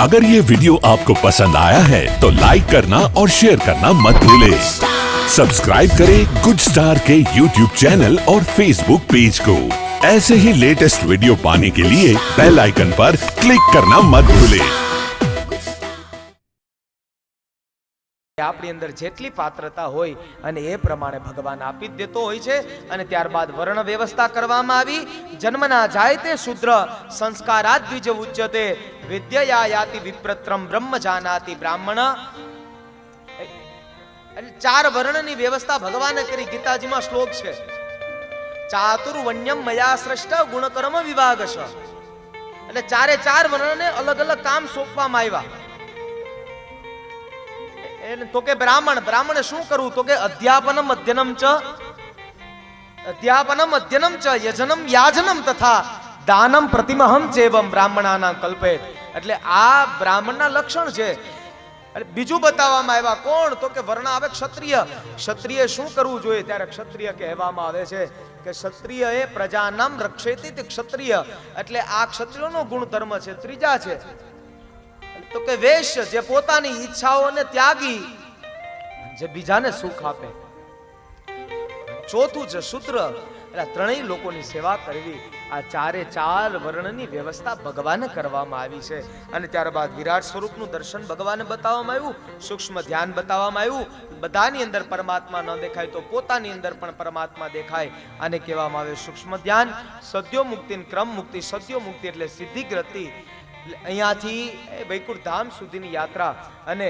अगर ये वीडियो आपको पसंद आया है तो लाइक करना और शेयर करना मत भूलें। सब्सक्राइब करें गुड स्टार के यूट्यूब चैनल और फेसबुक पेज को। ऐसे ही लेटेस्ट वीडियो पाने के लिए बेल आइकन पर क्लिक करना मत भूलें। આપણી અંદર જેટલી પાત્રતા હોય અને એ પ્રમાણે ભગવાન આપી જ દેતો હોય છે અને ત્યારબાદ વર્ણ વ્યવસ્થા કરવામાં આવી। જન્મના જાય તે શૂદ્ર સંસ્કારાદ દ્વિજ ઉચ્યતે વિદ્યયા યાતિ વિપ્રત્રમ બ્રહ્મ જાનાતિ બ્રાહ્મણ। એટલે ચાર વર્ણની વ્યવસ્થા ભગવાને કરી। ગીતાજીમાં શ્લોક છે ચાતુર્વણ્યમ મયા સૃષ્ટ ગુણકર્મ વિભાગશ। એટલે ચારે ચાર વર્ણને અલગ અલગ કામ સોંપવામાં આવ્યા। तो के ब्राह्मण ब्राह्मण शू करू तो के अध्यापनम अध्ययनम च यजनम याजनम तथा दानम प्रतिमहम चेवम ब्राह्मणाना कल्पेत। એટલે આ બ્રાહ્મણના લક્ષણ છે। બીજું બતાવવામાં આવ્યા કોણ તો કે વર્ણ આવે ક્ષત્રિય। ક્ષત્રિય શું કરવું જોઈએ ત્યારે ક્ષત્રિય કહેવામાં આવે છે કે ક્ષત્રિય એ પ્રજાનામ રક્ષેતિ તે ક્ષત્રિય। એટલે આ ક્ષત્રિયનો ગુણધર્મ છે। ત્રીજા છે તો કે વેશ્ય જે પોતાની ઈચ્છાઓને ત્યાગી જે બીજાને સુખ આપે। ચોથું છે શૂદ્ર એટલે ત્રણેય લોકોની સેવા કરવી। આ ચારે ચાર વર્ણની વ્યવસ્થા ભગવાને કરવામાં આવી છે। અને ત્યારબાદ વિરાટ સ્વરૂપનું દર્શન ભગવાને બતાવવામાં આવ્યું, સૂક્ષ્મ ધ્યાન બતાવવામાં આવ્યું। બધાની અંદર પરમાત્મા ન દેખાય તો પોતાની અંદર પણ પરમાત્મા દેખાય। આને કહેવામાં આવે સૂક્ષ્મ ધ્યાન। સદ્યો મુક્તિ ક્રમ મુક્તિ। સદ્યો મુક્તિ એટલે સિદ્ધિ ગતિ। અહીંયાથી વૈકુંઠ ધામ સુધીની યાત્રા અને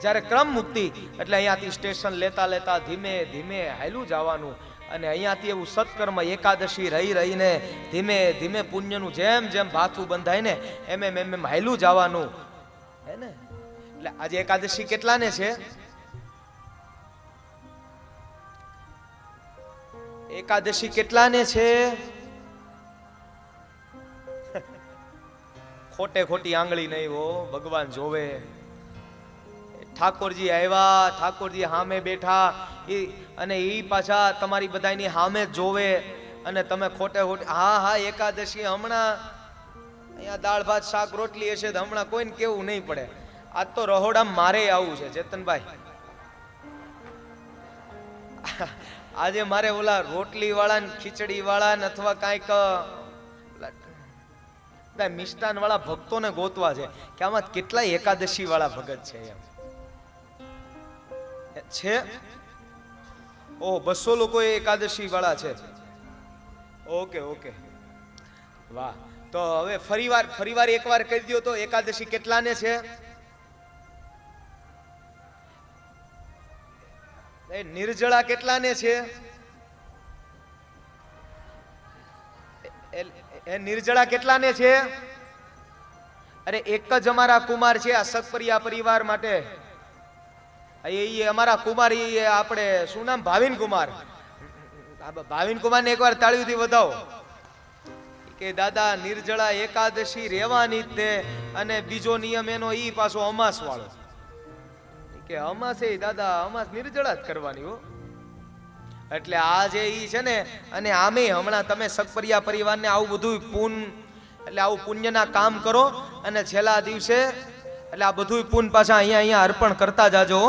જ્યારે ક્રમ મુક્તિ એટલે અહીંયાથી સ્ટેશન લેતા લેતા ધીમે ધીમે હાલ્યું જવાનું। અને અહીંયાથી એવું સત્કર્મ એકાદશી રહી રહીને ધીમે ધીમે પુણ્યનું જેમ જેમ ભાથું બંધાય ને એમ હાલ્યું જવાનું હે ને। એટલે આજે એકાદશી કેટલાને છે? એકાદશી કેટલાને છે? ખોટે ખોટી આંગળી નહીં હો, ભગવાન જોવે। ઠાકોરજી આવ્યા, ઠાકોરજી સામે બેઠા અને એ પાછા તમારી બધાની સામે જોવે અને તમે ખોટે ખોટી હા હા એકાદશી હમણાં અહીંયા દાળ ભાત શાક રોટલી હશે તો હમણાં કોઈને કેવું નહીં પડે। આજ તો રહોડામાં મારે આવું છે ચેતનભાઈ। આજે મારે ઓલા રોટલી વાળા ને ખીચડી વાળા ને અથવા કાંઈક મિષ્ટાન વાળા ભક્તોને ગોતવા છે કે આમાં કેટલાય એકાદશી વાળા ભગત છે એમ છે। ઓ 200 લોકો એકાદશી વાળા છે। ઓકે ઓકે વાહ। તો હવે ફરીવાર એકવાર કહી દો તો એકાદશી કેટલાને છે? એ નિર્જળા કેટલાને છે? એ નિર્જળા કેટલાને છે? અરે એક જ અમારા કુમાર છે આ સકપરિયા પરિવાર માટે। એ અમારા કુમાર આપણે શું નામ? ભાવિન કુમાર। ભાવિન કુમાર ને એકવાર તાળીઓથી વધાવો કે દાદા નિર્જળા એકાદશી રહેવાની જ તે અને બીજો નિયમ એનો ઈ પાછો અમાસ વાળો કે અમાસે દાદા અમાસ નિર્જળા જ કરવાની હો। એટલે આ જે ઈ છે ને અને આમે હમણાં તમે સકપરિયા પરિવારને આવું બધું એટલે આવું પુણ્યના કામ કરો અને છેલ્લા દિવસે એટલે આ બધું પુણ્ય પાછા અહીંયા અર્પણ કરતા જાજો।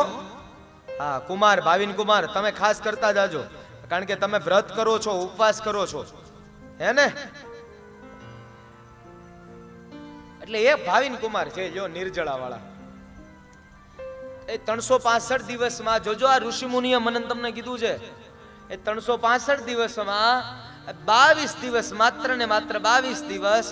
હા કુમાર ભાવિન કુમાર તમે ખાસ કરતા જાજો કારણ કે તમે વ્રત કરો છો, ઉપવાસ કરો છો હે ને। એટલે એક ભાવિન કુમાર છે જો નિર્જળા વાળા। એ 365 દિવસમાં જોજો આ ઋષિ મુનિએ મને તમને કીધું છે એ 365 દિવસમાં 22 દિવસ માત્ર ને માત્ર 22 દિવસ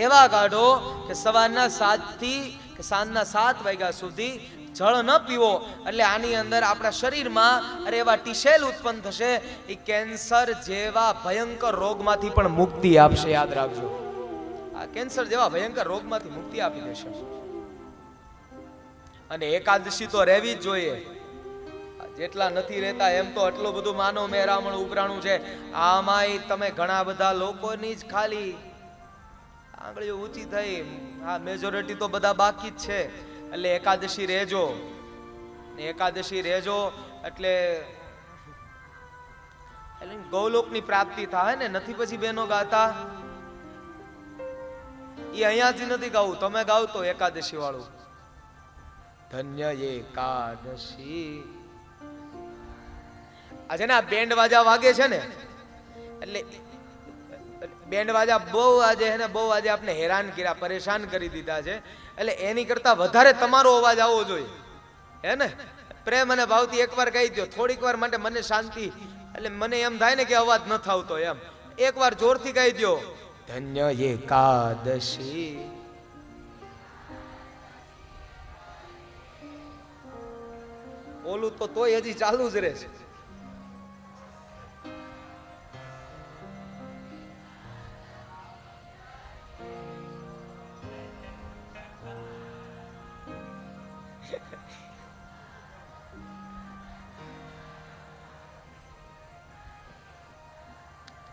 એવા કાઢો કે સવારના 7 થી કે સાંજના 7 વાગ્યા સુધી જળ ન પીવો। એટલે આની અંદર આપણા શરીરમાં અરે એવા ટીશેલ ઉત્પન્ન થશે એ કેન્સર જેવા ભયંકર રોગમાંથી પણ મુક્તિ આપશે। યાદ રાખજો આ કેન્સર જેવા ભયંકર રોગમાંથી મુક્તિ આપી દેશે। અને એકાદશી તો રહેવી જ જોઈએ। જેટલા નથી રહેતા એમ તો આટલું બધું માનવ મેરામણ ઉભરાણું છે। આમાંય તમે ઘણા બધા લોકોની જ ખાલી આંગળીઓ ઊંચી થઈ, આ મેજોરિટી તો બધા બાકી જ છે। એટલે એકાદશી રહેજો એટલે ગૌલોકની પ્રાપ્તિ થાય ને। નથી પછી બેનો ગાતા એ અહીંયાથી નથી ગાવું, તમે ગાવ તો એકાદશી વાળું. ધન્ય એકાદશી. આજે ને આ બેન્ડ વાજા વાગે છે ને, એટલે બેન્ડ વાજા બહુ આજે હે ને બહુ આજે આપણે હેરાન કર્યા, પરેશાન કરી દીધા છે. એટલે એની કરતા વધારે તમારો અવાજ આવવો જોઈએ, હે ને? પ્રેમ અને ભાવથી એકવાર કહી દો, થોડીક વાર માટે મને શાંતિ, એટલે મને એમ થાય ને કે અવાજ ન આવતો એમ. એકવાર જોરથી કહી દો, ધન્ય એકાદશી. ઓલું તો તોય હજી ચાલુ જ રહે છે.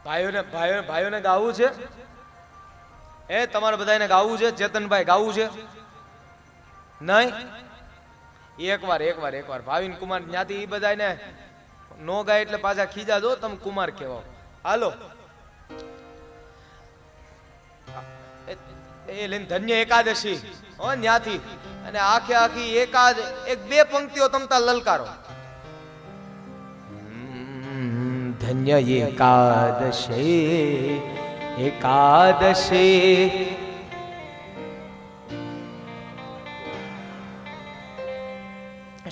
ભાઈઓને ગાવું છે, તમારે બધાને ગાવું છે. ચેતનભાઈ ગાવું છે નહીં? એકવાર ભાવિન કુમાર જ્ઞાતિ એ બધાને નો ગાય એટલે પાછા ખીજા દો, તમે કુમાર કહેવાઓ. હાલો એ લઈને ધન્ય એકાદશી હો ન્યાથી, અને આખી એક બે પંક્તિઓ તમતા લલકારો. ધન્ય એકાદશી એકાદશી.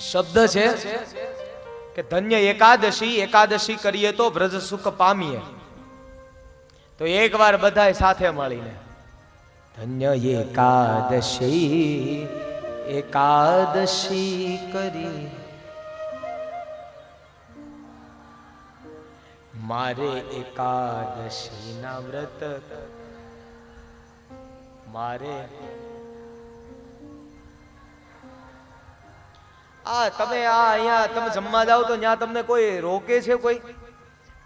શબ્દ છે કે ધન્ય એકાદશી, એકાદશી કરીએ તો વ્રજ સુખ પામીએ. તો એકવાર બધાય સાથે મળીને ધન્ય એકાદશી એકાદશી કરી. મારે એકાદશી ના વ્રત મારે. તમે અહીંયા તમે જમવા જાવ તો ત્યાં તમને કોઈ રોકે છે કોઈ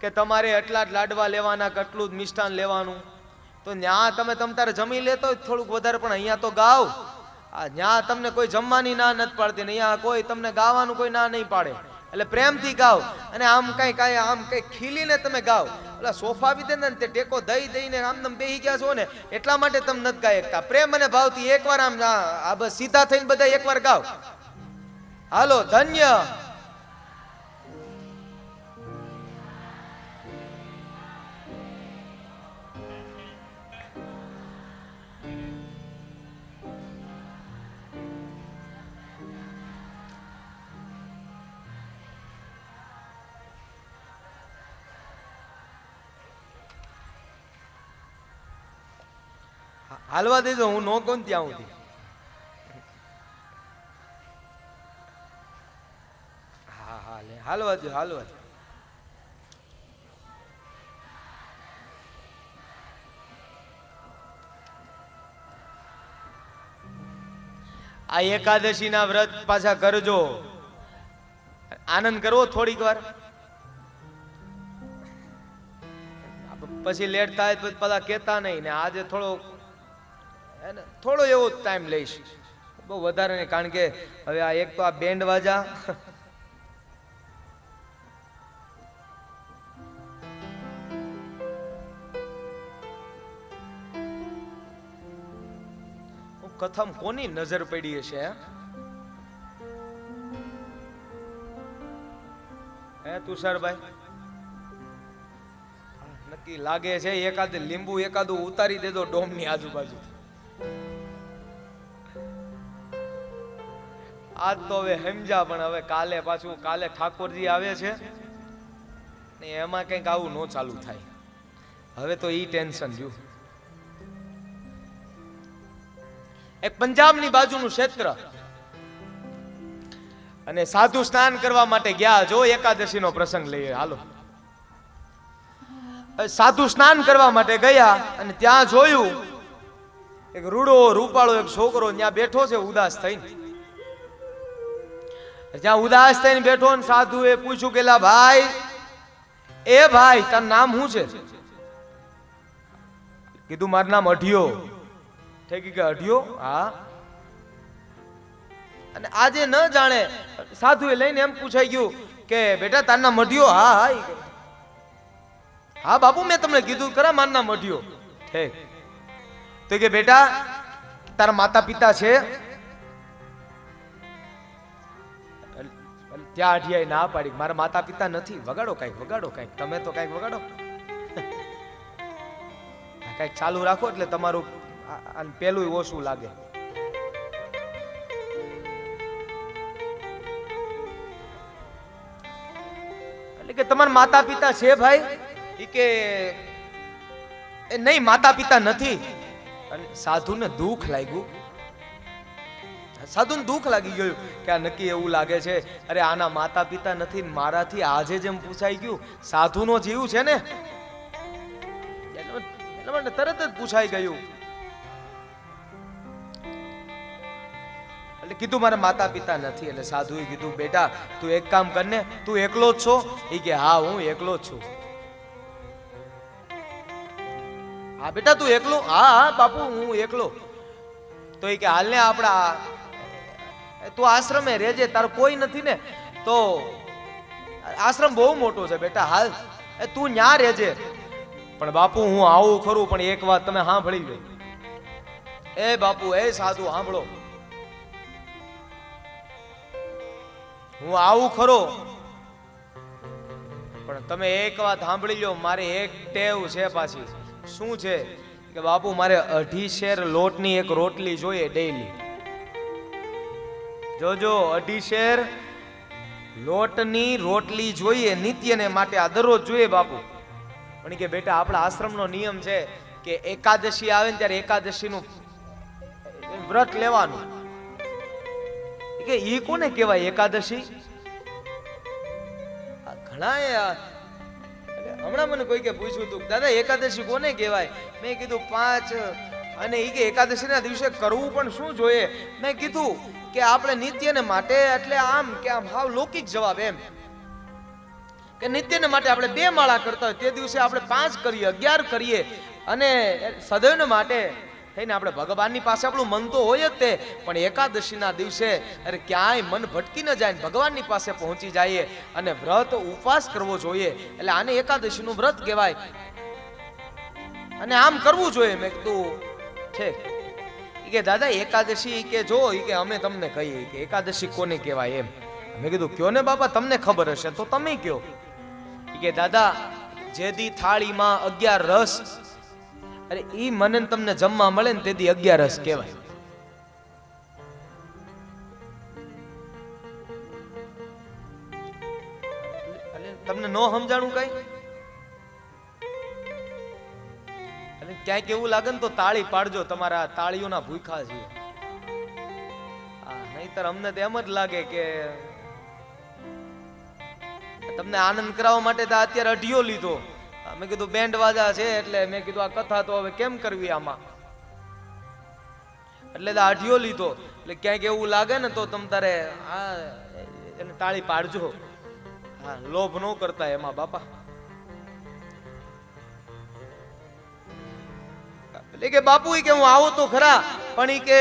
કે તમારે એટલા જ લાડવા લેવાના, કેટલું જ મિષ્ટાન લેવાનું? તો ત્યાં તમે તારે જમી લેતો થોડુંક વધારે, પણ અહીંયા તો ગાવ. ત્યાં તમને કોઈ જમવાની ના નથી પાડતી ને અહીંયા કોઈ તમને ગાવાનું કોઈ ના નહીં પાડે. એટલે પ્રેમથી ગાવ, અને આમ કઈ ખીલીને તમે ગાવ. એટલે સોફા બી દે ને તે ટેકો દઈને આમ તમે બેહી ગયા છો ને, એટલા માટે તમે નથી ગાઈ શકતા. પ્રેમ અને ભાવથી એકવાર આમ બસ સીધા થઈને બધા એકવાર ગાવ. હાલો ધન્ય. હાલવા દેજો, હું નો કોણ ત્યાં સુધી. હાલવા દો. આ એકાદશી ના વ્રત પાછા કરજો, આનંદ કરવો થોડીક વાર. પછી લેટ થાય તો પાછા કેતા નહીં ને. આજે થોડો એવો ટાઈમ લઈશ, બહુ વધારે નહીં, કારણ કે હવે આ એક તો આ બેન્ડ વાજા કથમ કોની નજર પડી હશે? હે તુષારભાઈ, નક્કી લાગે છે એકાદ લીંબુ એકાદું ઉતારી દેજો ડોમ ની આજુબાજુ. આજ તો હવે સમજા, પણ હવે કાલે ઠાકોરજી આવે છે ને એમાં કઈક આવું નો ચાલુ થાય. હવે તો ઈ ટેન્શન રહ્યું. એક પંજાબની બાજુનું ક્ષેત્ર, અને સાધુ સ્નાન કરવા માટે ગયા. જો એકાદશી નો પ્રસંગ લઈએ, હાલો. સાધુ સ્નાન કરવા માટે ગયા અને ત્યાં જોયું એક રૂડો રૂપાળો એક છોકરો ત્યાં બેઠો છે ઉદાસ થઈને. જ્યાં ઉદાસ થઈને બેઠો ને સાધુએ પૂછ્યું કે લા ભાઈ, એ ભાઈ તારું નામ શું છે? કીધું મારું નામ અઢિયો. ઠેકી કે અઢિયો? હા. અને આજે ન જાણે સાધુએ લઈને એમ પૂછાઈ ગયું કે બેટા તારું નામ અઢિયો? હા હા. હા બાપુ મેં તમને કીધું ખરા મારું નામ અઢિયો. ઠીક. તો કે બેટા તારા માતા પિતા છે? ત્યાં અઢિયાએ ના પાડી, મારા માતા પિતા નથી. વગાડો કાંઈક, વગાડો કાંઈક, તમે તો કાંઈક વગાડો, કાંઈક ચાલુ રાખો એટલે તમારું પેલું ઓછું લાગે. એટલે કે તમારા માતા પિતા છે ભાઈ? ઈ કે નહીં, માતા પિતા નથી. અને સાધુને દુઃખ લાગ્યું, સાધુને દુઃખ લાગી ગયું કે આ નક્કી એવું લાગે છે, અરે આના માતા પિતા નથી, મારાથી આજે જેમ પૂછાઈ ગયું, સાધુનો જીવ છે ને એટલે મને તરત જ પૂછાઈ ગયું. એટલે કીધું મારા માતા પિતા નથી. એટલે સાધુએ કીધું બેટા તું એક કામ કર ને, તું એકલો જ છો? એ કે હા હું એકલો જ છું. હા બેટા તું એકલો? હા હા બાપુ હું એકલો. તો એ કે હાલ ને આપણા તું આશ્રમે રહેજે, તારો કોઈ નથી ને, તો આશ્રમ બહુ મોટો છે બેટા, હાલ તું ન્યા રહેજે. પણ બાપુ હું આવું ખરું, પણ એક વાત તમે સાંભળી ગઈ. એ બાપુ એ સાધુ સાંભળો, હું આવું ખરો પણ તમે એક વાત સાંભળી લો, મારે એક ટેવ છે પાછી. શું છે કે બાપુ મારે 2.5 શેર લોટની એક રોટલી જોઈએ ડેઈલી. જોજો 2.5 શેર લોટની રોટલી જોઈએ નિત્યને માટે, આ દરરોજ જોઈએ બાપુ. પણ કે બેટા આપણા આશ્રમનો નિયમ છે કે એકાદશી આવે ને ત્યારે એકાદશીનું વ્રત લેવાનું. કે ઈ કોને કહેવાય એકાદશી? ઘણા હમણાં મને કોઈ કે પૂછ્યું હતું દાદા એકાદશી કોને કહેવાય? મેં કીધું 5 અને ઈ કે એકાદશી ના દિવસે કરવું પણ શું જોઈએ? મેં કીધું કે આપણે નિત્યને માટે, એટલે આમ કે આમ હાવ લૌકિક જવાબ એમ કે નિત્યને માટે આપણે 2 માળા કરતા હોય તે દિવસે આપણે 5 કરીએ, 11 કરીએ, અને સદૈવને માટે થઈને આપણે ભગવાનની પાસે આપણું મન તો હોય જ તે, પણ એકાદશીના દિવસે અરે ક્યાંય મન ભટકી ન જાય, ભગવાનની પાસે પહોંચી જાય અને વ્રત ઉપવાસ કરવો જોઈએ. એટલે આને એકાદશીનું વ્રત કહેવાય અને આમ કરવું જોઈએ. મેં કીધું છે કે દાદા એકાદશી કે જો કે અમે તમને કહીએ કે એકાદશી કોને કહેવાય એમ. મેં કીધું કયો ને બાપા, તમને ખબર હશે તો તમે કયો. કે દાદા જેદી થાળીમાં 11 રસ, અરે ઈ મને તમને જમવા મળે ને તેથી 11 રસ કહેવાય. તમને નો સમજાણું કઈ? અને ક્યાંક એવું લાગે ને તો તાળી પાડજો, તમારા તાળીઓના ભૂખા છે. નહીતર અમને તો એમ જ લાગે કે તમને આનંદ કરાવવા માટે તો અત્યારે અઢિયો લીધો. મેં કીધું બેન્ડ વાજા છે એટલે મેં કીધું આ કથા તો હવે કેમ કરવી આમાં, એટલે તો અઢિયો લીધો. એટલે ક્યાંક એવું લાગે ને તો તમ તારે એને તાળી પાડજો. હા લોભ ન કરતા એમાં બાપા. એટલે કે બાપુ કે હું આવું તો ખરા, પણ ઈ કે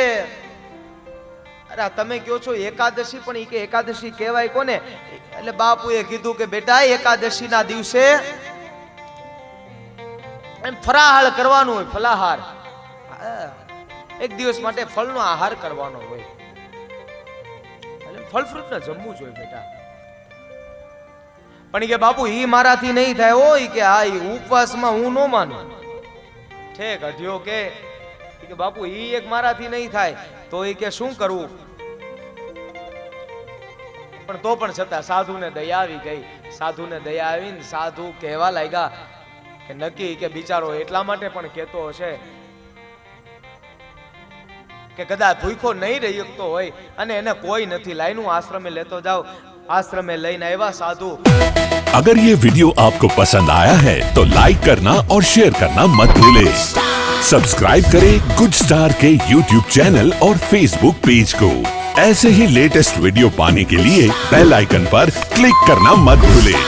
અરે તમે કયો છો એકાદશી, પણ ઈ કે એકાદશી કહેવાય કોને? એટલે બાપુએ કીધું કે બેટા એકાદશી ના દિવસે ફરાહાર કરવાનું હોય, ફલાહાર. એક દિવસ માટે ફળનો આહાર કરવાનો હોય, એટલે ફળ ફ્રૂટ ને જમવું જોઈએ બેટા. પણ કે બાપુ ઈ મારાથી નહીં થાય હોય કે આ ઉપવાસમાં હું ન માનું. ઠેક અઢિયો કે બાપુ ઈ એક મારાથી નહીં થાય તો એ કે શું કરવું? પણ તો પણ છતાં સાધુને દયા આવી ગઈ. સાધુને દયા આવીને સાધુ કહેવા લાગ્યા કે નક્કી કે બિચારો એટલા માટે પણ કહેતો હશે કે કદાચ ભૂખો નહીં રહી શકતો હોય અને એને કોઈ નથી, લાઈનું આશ્રમે લેતો જાઓ. आश्रम में लेने आया साधु। अगर ये वीडियो आपको पसंद आया है तो लाइक करना और शेयर करना मत भूलें। सब्सक्राइब करें गुड स्टार के YouTube चैनल और Facebook पेज को। ऐसे ही लेटेस्ट वीडियो पाने के लिए बेल आइकन पर क्लिक करना मत भूलें।